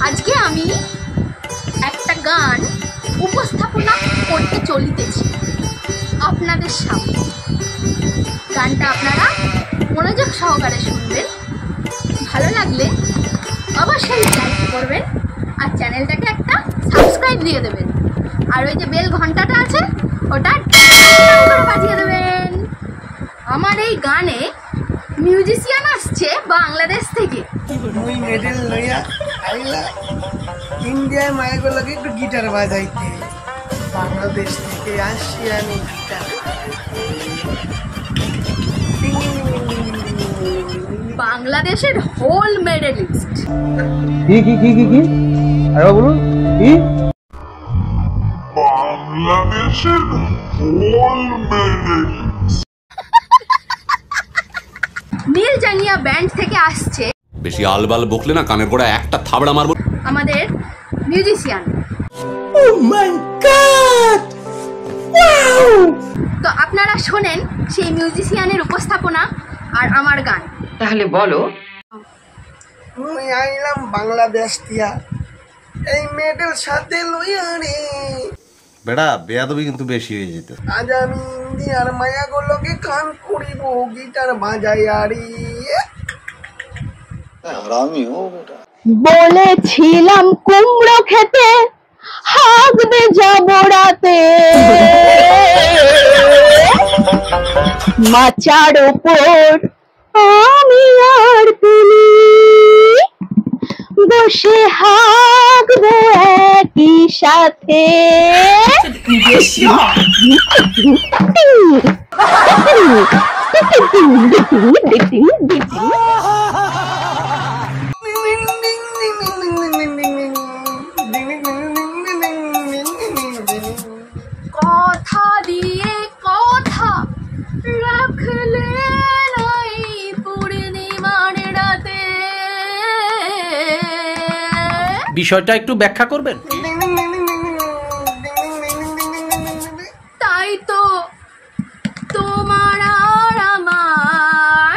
আজকে আমি একটা গান উপস্থাপনা করতে চলিতেছি আপনাদের সামনে। গানটা আপনারা মনোযোগ সহকারে শুনবেন, ভালো লাগলে অবশ্যই লাইক করবেন আর চ্যানেলটাকে একটা সাবস্ক্রাইব দিয়ে দেবেন, আর ওই যে বেল ঘন্টাটা আছে ওটা করে বাজিয়ে দেবেন। আমার এই গানে মিউজিশিয়ান আসছে বাংলাদেশ থেকে। মুই মেডেল লইয়া আইলা ইন্ডিয়ায় মায়ের লাগে একটু গিটার বাজাইতে, বাংলাদেশ থেকে আসছি আমি গিটার। বাংলাদেশের হোল মেডেলিস্ট। কি কি কি কি কি আরে বলুন কি? বাংলাদেশের হোল মেডেলিস্ট। নীল জাঙ্গিয়া ব্যান্ড থেকে আসছে। বেশি আলবাল বকলে না কানের গোড়া একটা থাবড়া মারবো। আমাদের musician. Oh my God! Wow! তো আপনারা শোনেন সেই মিউজিশিয়ানের উপস্থাপনা আর আমার গান। তাহলে বলো। মুই আইলাম বাংলাদেশ দিয়া এই মেডেল সাথে লইয়া রে। বেড়া বেয়াদবি কিন্তু বেশি হয়ে যেত। আজ আমি ইন্ডিয়ার মায়াগুলোকে কান করিব গিটার বাজাইয়া রে। হারামি ও বেটা। বলেছিলাম কুমড়ো খেতে হাঁকবে যাবো রাতে, মাচার ওপর আমি আর তুমি বসে হাঁকবো একই সাথে। কথা দিয়ে কথা রাখলে নাই পূর্ণিমার রাতে। বিষয়টা একটু ব্যাখ্যা করবেন? তাই তো তোমার আর আমার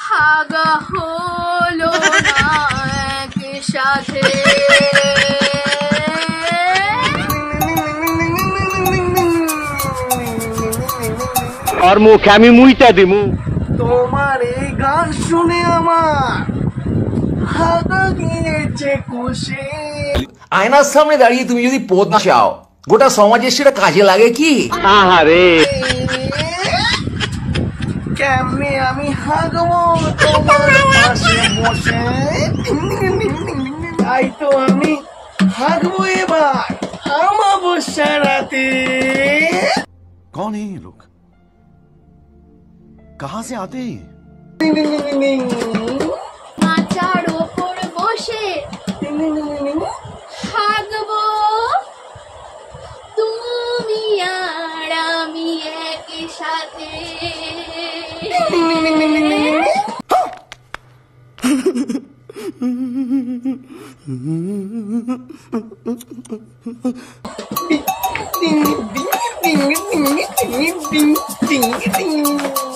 হাগা হলো না একই সাথে। আর মুখে আমি মুইটা দিমু। তোমার এই গান শুনে আমার হাগা গিয়েছে খুশি। আয়নার সামনে দাঁড়িয়ে তুমি যদি পদ চাও, গোটা সমাজের সেটা কাজে লাগে কি? আহারে কেমনে আমি হাগবো তোমার পাশে বসে। তাই তো আমি হাগবো এবার আমাবস্যা রাতে। कौन है ये लोग? कहाँ से आते हैं? মাচার ওপর বসে হাগবো তুমি আর আমি একই সাথে। Ding ding ding ding ding ding ding ding.